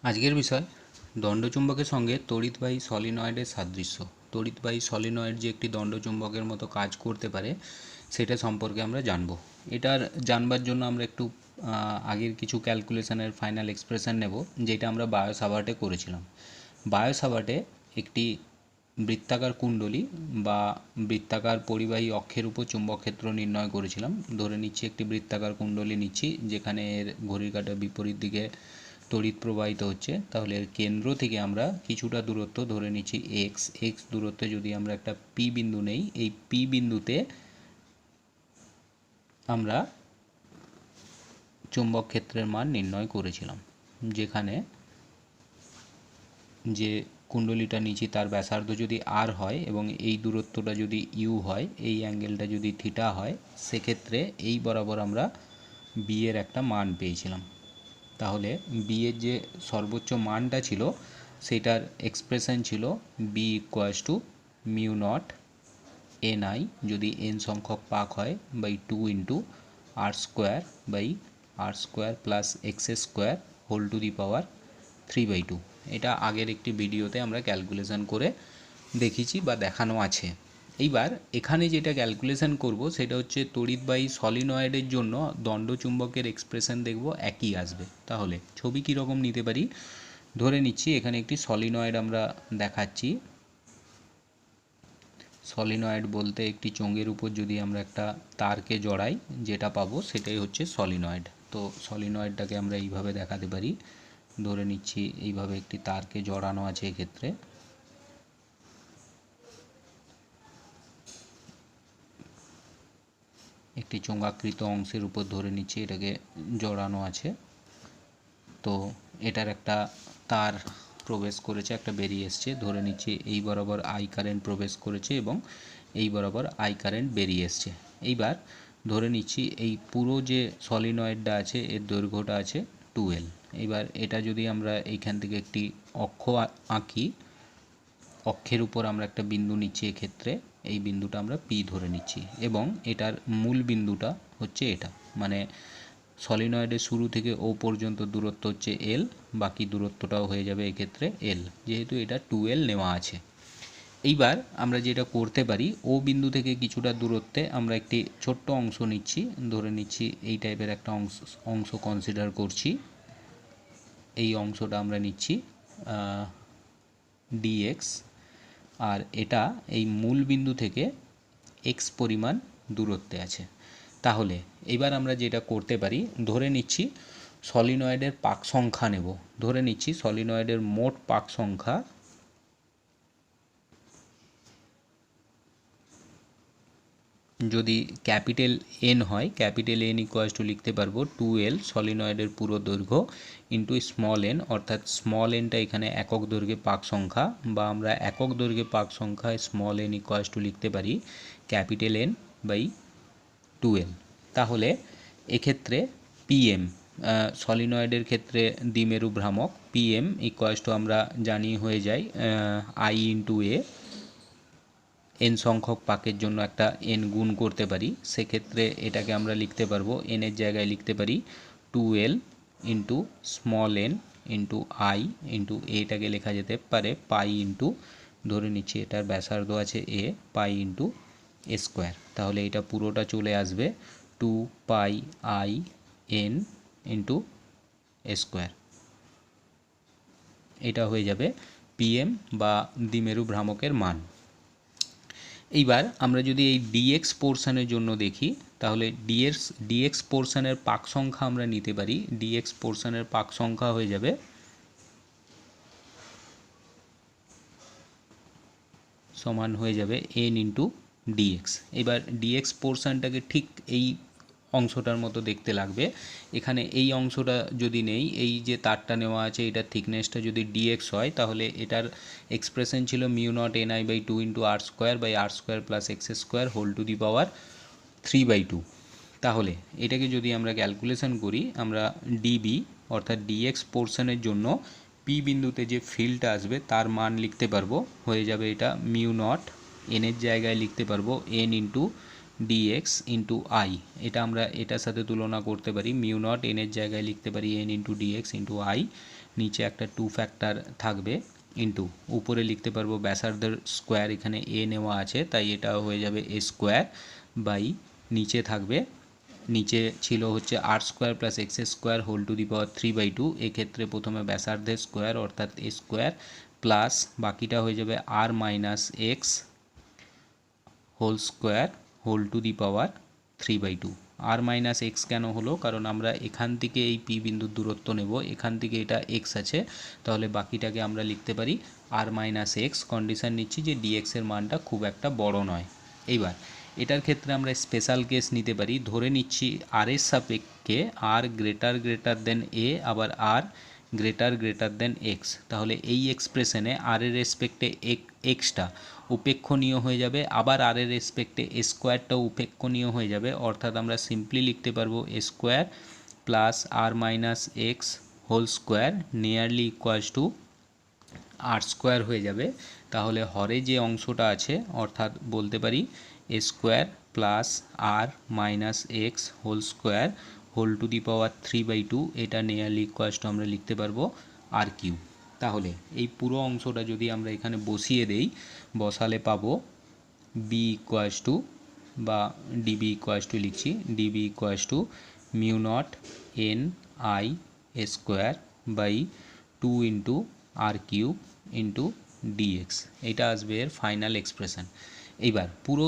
আজকের বিষয় দণ্ডচুম্বকের সঙ্গে তড়িৎবাহী সলিনয়েডের সাদৃশ্য। তড়িৎবাহী সলিনয়েড যে একটি দণ্ডচুম্বকের মতো কাজ করতে পারে সেটা সম্পর্কে আমরা জানব। এটার জানবার জন্য আমরা একটু আগের কিছু ক্যালকুলেশনের ফাইনাল এক্সপ্রেশন নেব, যেটা আমরা বায়ো সাভার্টে করেছিলাম। বায়ো সাভার্টে একটি বৃত্তাকার কুণ্ডলী বা বৃত্তাকার পরিবাহী অক্ষের উপর চুম্বক ক্ষেত্র নির্ণয় করেছিলাম। ধরে নিচ্ছি একটি বৃত্তাকার কুণ্ডলী নিচ্ছি, যেখানে এর ঘড়ির কাঁটার বিপরীত দিকে তড়িৎ প্রবাহিত হচ্ছে। তাহলে এর কেন্দ্র থেকে আমরা কিছুটা দূরত্ব ধরে নিচ্ছি এক্স দূরত্বে যদি আমরা একটা পি বিন্দু নেই, এই পি বিন্দুতে আমরা চুম্বক ক্ষেত্রের মান নির্ণয় করেছিলাম, যেখানে যে কুণ্ডলীটা নিচ্ছি তার ব্যাসার্ধ যদি আর হয় এবং এই দূরত্বটা যদি ইউ হয়, এই অ্যাঙ্গেলটা যদি থিটা হয়, সেক্ষেত্রে এই বরাবর আমরা বি এর একটা মান পেয়েছিলাম। তাহলে বি এর যে সর্বোচ্চ মানটা ছিল সেটার এক্সপ্রেশন ছিল B equals to mu not N I যদি এন সংখ্যক পাক হয় by 2 into r square plus x square whole to the power 3/2। এটা আগের একটি ভিডিওতে আমরা ক্যালকুলেশন করে দেখিয়েছি বা দেখানো আছে। এইবার এখানে যেটা ক্যালকুলেশন করব সেটা হচ্ছে তড়িৎবাহী সলিনয়েডের জন্য দণ্ডচুম্বকের এক্সপ্রেশন দেখব একই আসবে। তাহলে ছবি কীরকম নিতে পারি, ধরে নিচ্ছি এখানে একটি সলিনয়েড আমরা দেখাচ্ছি। সলিনয়েড বলতে একটি চোঙের উপর যদি আমরা একটা তারকে জড়াই, যেটা পাবো সেটাই হচ্ছে সলিনয়েড। তো সলিনয়েডটাকে আমরা এইভাবে দেখাতে পারি। ধরে নিচ্ছি এইভাবে একটি তারকে জড়ানো আছে এক্ষেত্রে। একটি চোঙাকৃত অংশের উপর ধরে নিচ্ছি এটাকে জড়ানো আছে। তো এটার একটা তার প্রবেশ করেছে, একটা বেরিয়ে এসছে। ধরে নিচ্ছি এই বরাবর আই কারেন্ট প্রবেশ করেছে এবং এই বরাবর আই কারেন্ট বেরিয়ে এসছে। এইবার ধরে নিচ্ছি এই পুরো যে সলিনয়েডটা আছে এর দৈর্ঘ্যটা আছে 2L। এইবার এটা যদি আমরা এইখান থেকে একটি অক্ষ আঁকি, অক্ষের উপর আমরা একটা বিন্দু নিচ্ছি, এক্ষেত্রে এই বিন্দুটা আমরা পি ধরে নিচ্ছি এবং এটার মূল বিন্দুটা হচ্ছে এটা, মানে সলিনয়েডের শুরু থেকে ও পর্যন্ত দূরত্ব হচ্ছে এল, বাকি দূরত্বটাও হয়ে যাবে এক্ষেত্রে এল, যেহেতু এটা 2L নেওয়া আছে। এইবার আমরা যেটা করতে পারি, ও বিন্দু থেকে কিছুটা দূরত্বে আমরা একটি ছোট্ট অংশ নিচ্ছি, ধরে নিচ্ছি এই টাইপের একটা অংশ কনসিডার করছি। এই অংশটা আমরা নিচ্ছি ডিএক্স, আর এটা এই মূল বিন্দু থেকে এক্স পরিমাণ দূরত্বে আছে। তাহলে এবার আমরা যেটা করতে পারি, ধরে নিচ্ছি সলিনয়েডের পাক সংখ্যা নেব। ধরে নিচ্ছি সলিনয়েডের মোট পাক সংখ্যা যদি ক্যাপিটাল এন হয়, ক্যাপিটাল এন ইকুয়ালস টু লিখতে পারবো 2L সলিনয়েডের পুরো দৈর্ঘ্য ইন্টু স্মল এন, অর্থাৎ স্মল এনটা এখানে একক দৈর্ঘ্যে পাক সংখ্যা, বা আমরা একক দৈর্ঘ্যে পাক সংখ্যায় স্মল এন ইকুয়ালস টু লিখতে পারি ক্যাপিটাল এন বাই 2L। তাহলে এক্ষেত্রে পিএম সলিনয়েডের ক্ষেত্রে দ্বিমেরু ভ্রামক পিএম ইকুয়ালস টু আমরা জানি হয়ে যায় আই ইন্টু এ। এন সংখ্যক পাকের জন্য একটা এন গুণ করতে পারি, সেক্ষেত্রে এটাকে আমরা লিখতে পারবো, এনের জায়গায় লিখতে পারি 2L into small N into I into এটাকে লেখা যেতে পারে পাই ইন্টু, ধরে নিচ্ছি এটার ব্যাসার্ধ আছে এ, পাই ইন্টু এ স্কোয়ার। তাহলে এটা পুরোটা চলে আসবে 2 pi I N into a square. এটা হয়ে যাবে পিএম বা দ্বিমেরু ভ্রামকের মান। এইবার আমরা যদি এই ডিএক্স পোর্শনের জন্য দেখি, তাহলে ডিএক্স পোর্শনের পাক সংখ্যা আমরা নিতে পারি। ডিএক্স পোর্শনের পাক সংখ্যা হয়ে যাবে সমান হয়ে যাবে এন ইন্টু ডিএক্স। এবার ডিএক্স পোর্শনটাকে ঠিক এই অংশটার মতো দেখতে লাগবে। এখানে এই অংশটা যদি নেই, এই যে তারটা নেওয়া আছে এটার থিকনেসটা যদি ডিএক্স হয়, তাহলে এটার এক্সপ্রেশন ছিল mu not N I by 2 into r square plus x square whole to the power 3/2। তাহলে এটাকে যদি আমরা ক্যালকুলেশন করি, আমরা ডিবি অর্থাৎ ডিএক্স পোর্শনের জন্য পি বিন্দুতে যে ফিল্ডটা আসবে তার মান লিখতে পারবো, হয়ে যাবে এটা মিউ নট এনের জায়গায় লিখতে পারবো N into dx into I. এটা আমরা এটার সাথে তুলনা করতে পারি, মিউ নট এনের জায়গায় লিখতে পারি N into dx into I নিচে একটা 2 ফ্যাক্টর থাকবে ইন্টু উপরে লিখতে পারবো ব্যাসার্ধের স্কোয়ার, এখানে এ নেওয়া আছে তাই এটা হয়ে যাবে এ স্কোয়ার বাই নিচে থাকবে, নিচে ছিল হচ্ছে r square plus x square whole to the power 3/2। এক্ষেত্রে প্রথমে ব্যাসার্ধের স্কোয়ার অর্থাৎ এ স্কোয়ার প্লাস বাকিটা হয়ে যাবে r minus x whole square whole to the power 3/2। আর মাইনাস এক্স কেন হলো, কারণ আমরা এখান থেকে এই পি বিন্দুর দূরত্ব নেব, এখান থেকে এটা এক্স আছে, তাহলে বাকিটাকে আমরা লিখতে পারি আর মাইনাস এক্স। কন্ডিশান নিচ্ছি যে ডিএক্সের মানটা খুব একটা বড় নয়। এইবার এটার ক্ষেত্রে আমরা স্পেশাল কেস নিতে পারি, ধরে নিচ্ছি আর এর সাপেক্ষে আর গ্রেটার দেন এ, আবার আর গ্রেটার দেন এক্স, তাহলে এই এক্সপ্রেশনে আর এর রেসপেক্টে এক্সটা উপেক্ষণীয় হয়ে যাবে, আবার আর এর রেসপেক্টে এ স্কোয়ারটাও উপেক্ষণীয় হয়ে যাবে, অর্থাৎ আমরা সিম্পলি লিখতে পারবো a square plus r minus x whole square nearly equals to r square হয়ে যাবে। তাহলে হরে যে অংশটা আছে অর্থাৎ বলতে পারি a square plus r minus x whole square whole to the power 3/2, এটা নিয়ারলি ইকুয়ালস টু আমরা লিখতে পারবো আর কিউ। তাহলে এই পুরো অংশটা যদি আমরা এখানে বসিয়ে দেই, বসালে পাবো বি ইকুয়ালস টু বা ডিবি ইকুয়ালস টু লিখছি, dB equals to mu not N I square by 2 into R cube into dx, এটা আসবে এর ফাইনাল এক্সপ্রেশন। এইবার পুরো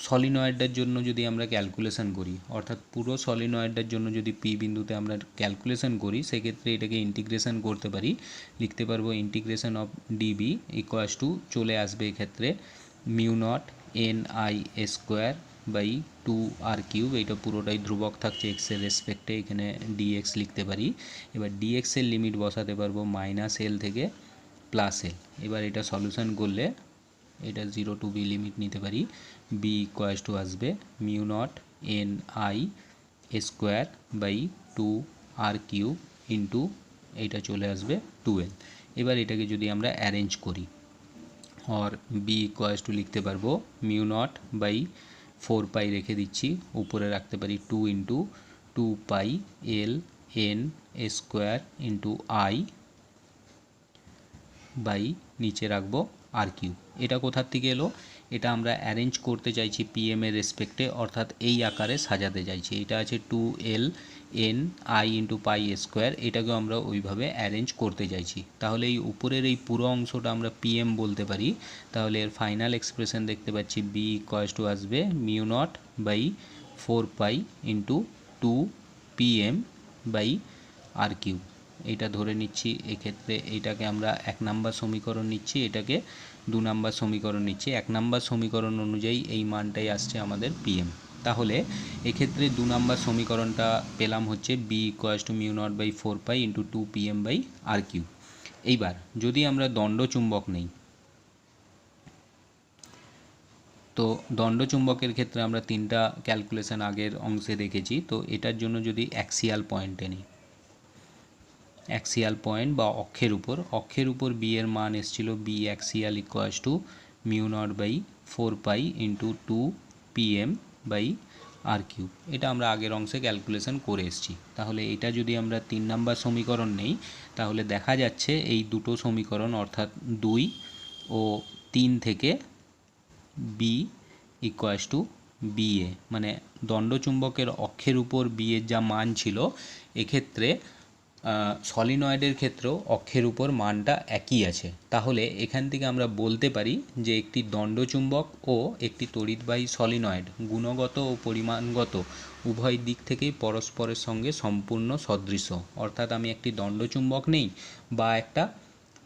সলিনয়েডের জন্য যদি আমরা ক্যালকুলেশন করি, অর্থাৎ পুরো সলিনয়েডের জন্য যদি পি বিন্দুতে আমরা ক্যালকুলেশন করি, সেক্ষেত্রে এটাকে ইন্টিগ্রেশন করতে পারি, লিখতে পারবো integration of dB equals to চলে আসবে এক্ষেত্রে mu not N I square by 2 R cube, এটা পুরোটাই ধ্রুবক থাকছে এক্সের রেসপেক্টে, এখানে ডিএক্স লিখতে পারি। এবার ডিএক্সের লিমিট বসাতে পারবো মাইনাস এল থেকে প্লাস এল। এবার এটা সলিউশন করলে এটা 0 টু বি লিমিট নিতে পারি, বি ইকুয়ালস টু আসবে mu not N I square by 2 R cube into এইটা চলে আসবে 2l। এবার এটাকে যদি আমরা অ্যারেঞ্জ করি, और বি ইকুয়ালস টু লিখতে পারবো মিউ নট বাই 4 পাই রেখে দিচ্ছি, উপরে রাখতে পারি 2 into 2 pi L N square into I by নিচে রাখবো আর কিউ। এটা কোথার থেকে এলো, এটা আমরা অ্যারেঞ্জ করতে চাইছি পিএম এর রেসপেক্টে, অর্থাৎ এই আকারে সাজাতে চাইছি। এটা আছে 2l N I into pi square, এটাকেও আমরা ওইভাবে অ্যারেঞ্জ করতে চাইছি। তাহলে এই উপরের এই পুরো অংশটা আমরা পিএম বলতে পারি। তাহলে এর ফাইনাল এক্সপ্রেশন দেখতে পাচ্ছি বি ইকুয়ালস টু আসবে mu naught by 4 pi into 2 PM by R cube. এটা ধরে নিচ্ছি, এক্ষেত্রে এইটাকে আমরা 1 নাম্বার সমীকরণ নিচ্ছি, এটাকে 2 নাম্বার সমীকরণ নিচ্ছি। 1 নাম্বার সমীকরণ অনুযায়ী এই মানটাই আসছে আমাদের পিএম। তাহলে এক্ষেত্রে 2 নাম্বার সমীকরণটা পেলাম হচ্ছে B equals to mu naught by 4 pi into 2 PM by R cube. এইবার যদি আমরা দণ্ডচুম্বক নেই, তো দণ্ডচুম্বকের ক্ষেত্রে আমরা 3টা ক্যালকুলেশন আগের অংশে দেখেছি। তো এটার জন্য যদি অ্যাক্সিয়াল পয়েন্টে নিই, অ্যাক্সিয়াল পয়েন্ট বা অক্ষের উপর বি এর মান এসেছিল B axial equals to mu naught by 4 pi into 2 PM by R cube. এটা আমরা আগের অংশে ক্যালকুলেশন করে এসেছি। তাহলে এটা যদি আমরা 3 নাম্বার সমীকরণ নেই, তাহলে দেখা যাচ্ছে এই দুটো সমীকরণ অর্থাৎ 2 ও 3 থেকে B equals two B A, মানে দণ্ডচুম্বকের অক্ষের উপর বি এর যা মান ছিল, এক্ষেত্রে সলিনয়েডের ক্ষেত্রেও অক্ষের উপর মানটা একই আছে। তাহলে এখান থেকে আমরা বলতে পারি যে একটি দণ্ডচুম্বক ও একটি তড়িৎবাহী সলিনয়েড গুণগত ও পরিমাণগত উভয় দিক থেকেই পরস্পরের সঙ্গে সম্পূর্ণ সদৃশ। অর্থাৎ আমি একটি দণ্ডচুম্বক নেই বা একটা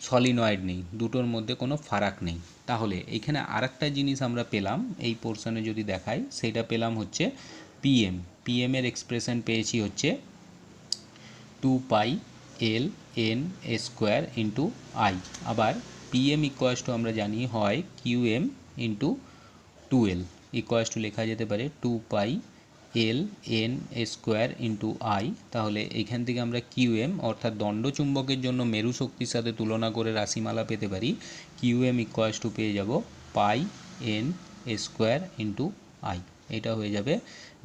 সলিনয়েড নেই, দুটোর মধ্যে কোনো ফারাক নেই। তাহলে এইখানে আরেকটা জিনিস আমরা পেলাম, এই পোর্শনে যদি দেখাই, সেটা পেলাম হচ্ছে পিএম এর এক্সপ্রেশন পেয়েছি হচ্ছে 2 pi L N square into I. আবার পিএম ইকুয়ালস টু আমরা জানি হয় QM into 2l equals to লেখা যেতে পারে 2 pi L N square into I. তাহলে এইখান থেকে আমরা কিউএম অর্থাৎ দণ্ডচুম্বকের জন্য মেরু শক্তির সাথে তুলনা করে রাশিমালা পেতে পারি। কিউএম ইকুয়ালস টু পেয়ে যাব পাই এন স্কোয়ার ইন্টু আই। এটা হয়ে যাবে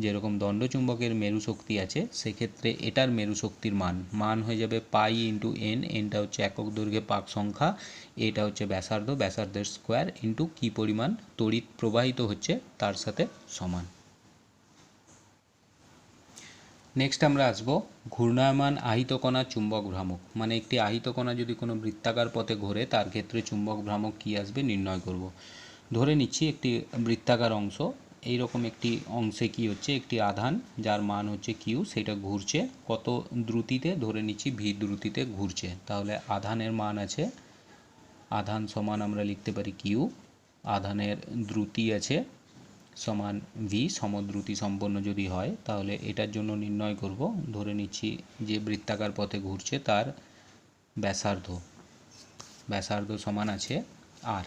যেরকম দণ্ডচুম্বকের মেরু শক্তি আছে সেক্ষেত্রে এটার মেরু শক্তির মান হয়ে যাবে পাই ইন্টু এন, এনটা হচ্ছে একক দৈর্ঘ্যে পাক সংখ্যা, এটা হচ্ছে ব্যাসার্ধ, ব্যাসার্ধের স্কোয়ার ইন্টু কী পরিমাণ তড়িৎ প্রবাহিত হচ্ছে তার সাথে সমান। নেক্সট আমরা আসবো ঘূর্ণায়মান আহিত কণা চুম্বক ভ্রামক, মানে একটি আহিত কণা যদি কোনো বৃত্তাকার পথে ঘোরে তার ক্ষেত্রে চুম্বক ভ্রামক কী আসবে নির্ণয় করব। ধরে নিচ্ছি একটি বৃত্তাকার অংশ, এই রকম একটি অংশে কি হচ্ছে, একটি আধান যার মান হচ্ছে কিউ, সেটা ঘুরছে কত দ্রুতিতে, ধরে নিচ্ছি ভি দ্রুতিতে ঘুরছে। তাহলে আধানের মান আছে, আধান সমান আমরা লিখতে পারি কিউ, আধানের দ্রুতি আছে সমান ভি, সমদ্রুতি সম্পন্ন যদি হয় তাহলে এটার জন্য নির্ণয় করব, ধরে নিচ্ছি যে বৃত্তাকার পথে ঘুরছে তার ব্যাসার্ধ সমান আছে আর,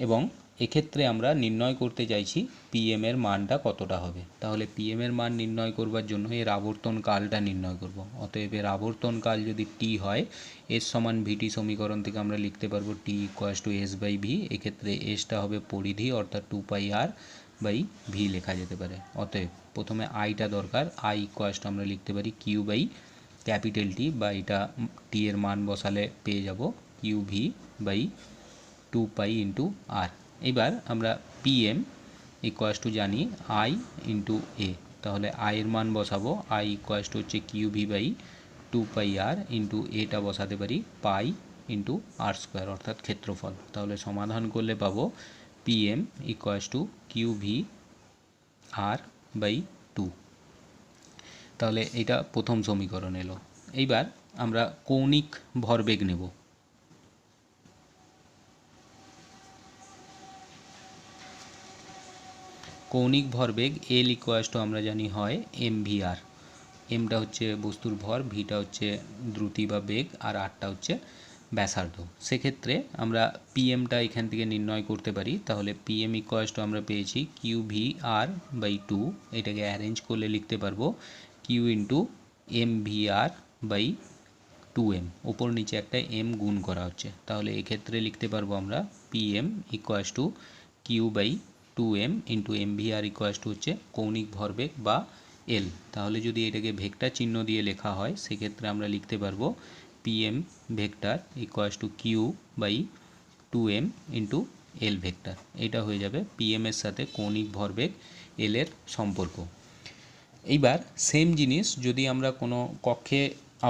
এবং এক্ষেত্রে আমরা নির্ণয় করতে চাইছি পিএম এর মানটা কতটা হবে। তাহলে পিএম এর মান নির্ণয় করবার জন্য এর আবর্তন কালটা নির্ণয় করব। অতএব এর আবর্তন কাল যদি টি হয়, এস সমান ভিটি সমীকরণ থেকে আমরা লিখতে পারবো T equals to S by V. এক্ষেত্রে এসটা হবে পরিধি অর্থাৎ 2πr বাই ভি লেখা যেতে পারে। অতএব প্রথমে আইটা দরকার, আই ইকুয়ালস টু আমরা লিখতে পারি কিউ বাই ক্যাপিটাল টি, বা এটা টি এর মান বসালে পেয়ে যাব Q V by 2π into R. এবার আমরা পিএম ইকুয়ালস টু জানি আই ইন্টু এ, তাহলে আয়ের মান বসাবো, আই ইকুয়ালস টু হচ্ছে Q V by 2πr into এটা বসাতে পারি পাই ইন্টু আর স্কোয়ার অর্থাৎ ক্ষেত্রফল। তাহলে সমাধান করলে পাবো PM equals to Q V R by 2। তাহলে এটা প্রথম সমীকরণ এলো। এইবার আমরা কৌণিক ভরবেগ নেব। কৌণিক ভরবেগ এল ইকুয়ালস টু আমরা জানি হয় এম ভি আর, এমটা হচ্ছে বস্তুর ভর, ভিটা হচ্ছে দ্রুতি বা বেগ, আর আরটা হচ্ছে ব্যাসার্ধ। সেক্ষেত্রে আমরা পিএমটা এখান থেকে নির্ণয় করতে পারি। তাহলে পিএম ইকুয়ালস টু আমরা পেয়েছি কিউ ভি আর বাই 2, এটাকে অ্যারেঞ্জ করলে লিখতে পারবো Q into M V R by 2m, ওপর নিচে একটা এম গুণ করা হচ্ছে। তাহলে এক্ষেত্রে লিখতে পারবো আমরা PM equals to Q by 2m into M V R equals to হচ্ছে কৌণিক ভরবেগ বা এল। তাহলে যদি এটাকে ভেক্টর চিহ্ন দিয়ে লেখা হয় সেক্ষেত্রে আমরা লিখতে পারবো PM vector equals to Q by 2m into L vector. এটা হয়ে যাবে পিএম এর সাথে কৌণিক ভরবেগ এল এর সম্পর্ক। এইবার সেম জিনিস যদি আমরা কোনো কক্ষে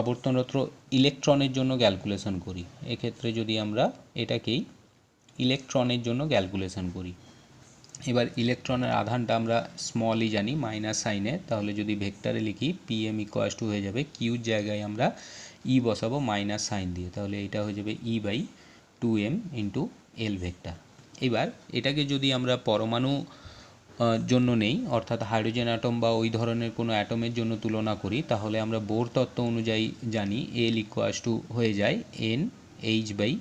আবর্তনরত ইলেকট্রনের জন্য ক্যালকুলেশন করি, এক্ষেত্রে যদি আমরা এটাকেই ইলেকট্রনের জন্য ক্যালকুলেশন করি, এবার ইলেকট্রনের আধানটা আমরা স্মলই জানি মাইনাস সাইনে, তাহলে যদি ভেক্টরে লিখি পিএম ইকুয়ালস টু হয়ে যাবে কিউর জায়গায় আমরা ই বসাবো মাইনাস সাইন দিয়ে, তাহলে এটা হয়ে যাবে E by 2m into L vector. এবার এটাকে যদি আমরা পরমাণু জন্য নেই, অর্থাৎ হাইড্রোজেন অ্যাটম বা ওই ধরনের কোনো অ্যাটমের জন্য তুলনা করি, তাহলে আমরা বোর তত্ত্ব অনুযায়ী জানি এল ইকুয়ালস টু হয়ে যায় এন এইচ বাই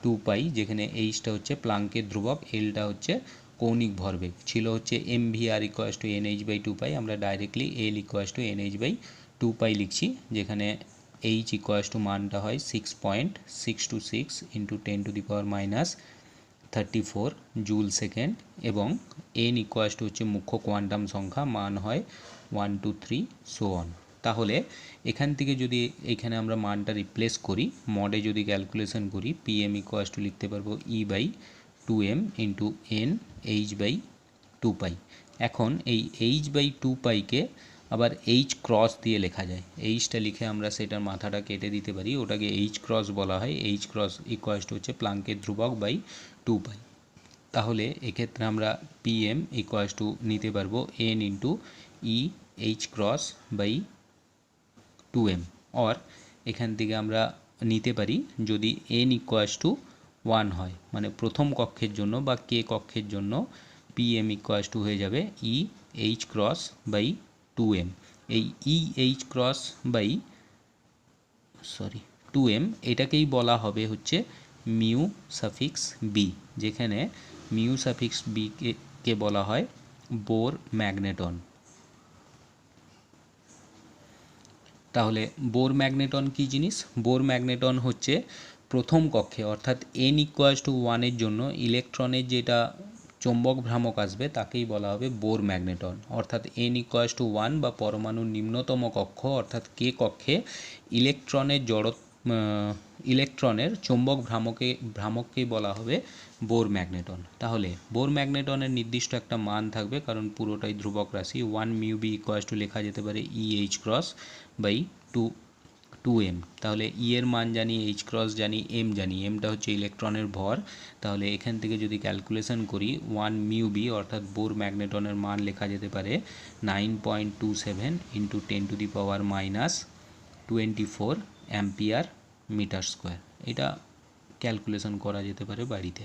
2π, যেখানে এইচটা হচ্ছে প্লাঙ্কের ধ্রুবক, এলটা হচ্ছে কৌণিক ভরবেগ, ছিল হচ্ছে M V R equals to N H by 2π, আমরা directly L equals to N H by 2π লিখছি, যেখানে এইচ ইকুয়ালস টু মানটা হয় 6.626 ইন্টু 10⁻³ জুল সেকেন্ড, এবং এন ইকুয়ালস টু হচ্ছে মুখ্য কোয়ান্টাম সংখ্যা, মান হয় 1 2 3 সো অন। তাহলে এখান থেকে যদি এখানে আমরা মানটা রিপ্লেস করি, মডে যদি ক্যালকুলেশন করি, পিএম ইকুয়ালস টু লিখতে পারবো E by 2m into N H by 2π। এখন এই এইচ বাই 2πকে আবার এইচ ক্রস দিয়ে লেখা যায়, এইচটা লিখে আমরা সেটার মাথাটা কেটে দিতে পারি, ওটাকে এইচ ক্রস বলা হয়। এইচ ক্রস ইকুয়ালস টু হচ্ছে প্লাঙ্কের ধ্রুবক বাই 2π। তাহলে এক্ষেত্রে আমরা পিএম ইকুয়ালস টু নিতে পারবো N into E H cross by 2m, or এখান থেকে আমরা নিতে পারি যদি এন ইকুয়ালস টু 1 হয়, মানে প্রথম কক্ষের জন্য বা কে কক্ষের জন্য পিএম ইকুয়ালস টু হয়ে যাবে ই এইচ ক্রস বাই 2m। এই ই এইচ ক্রস বাই 2m এটাকেই বলা হবে হচ্ছে মিউ সাফিক্স বি, যেখানে মিউ সাফিক্স বি কে বলা হয় বোর ম্যাগনেটন। তাহলে বোর ম্যাগনেটন কী জিনিস? বোর ম্যাগনেটন হচ্ছে প্রথম কক্ষে অর্থাৎ এন ইকুয়ালস টু 1 এর জন্য ইলেকট্রনের যেটা চৌম্বক ভ্রামক আসবে তাকেই বলা হবে বোর ম্যাগনেটন। অর্থাৎ n ইকুয়ালস টু 1 বা পরমাণুর নিম্নতম কক্ষ অর্থাৎ কে কক্ষে ইলেকট্রনের ইলেকট্রনের চৌম্বক ভ্রামককেই বলা হবে বোর ম্যাগনেটন। তাহলে বোর ম্যাগনেটনের নির্দিষ্ট একটা মান থাকবে, কারণ পুরোটাই ধ্রুবক রাশি। 1 মিউ বি ইকুয়ালস টু লেখা যেতে পারে EH ক্রস বাই 2m। তাহলে এর মান জানি, এইচ ক্রস জানি, এম জানি। এমটা হচ্ছে ইলেকট্রনের ভর। তাহলে এখান থেকে যদি ক্যালকুলেশন করি 1 মিউ বি অর্থাৎ বোর ম্যাগনেটনের মান লেখা যেতে পারে 9.27 ইন্টু 10⁻⁻24 অ্যাম্পিয়ার মিটার স্কোয়ার। এটা ক্যালকুলেশন করা যেতে পারে বাড়িতে।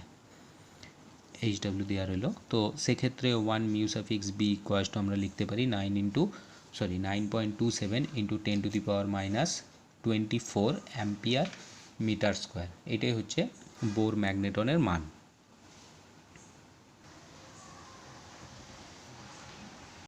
HW দেওয়া রইল। তো সেক্ষেত্রে 1 mu suffix B equals to আমরা লিখতে পারি 9.27 ইন্টু 10⁻⁻24 অ্যাম্পিয়ার মিটার স্কোয়ার। এটাই হচ্ছে বোর ম্যাগনেটনের মান।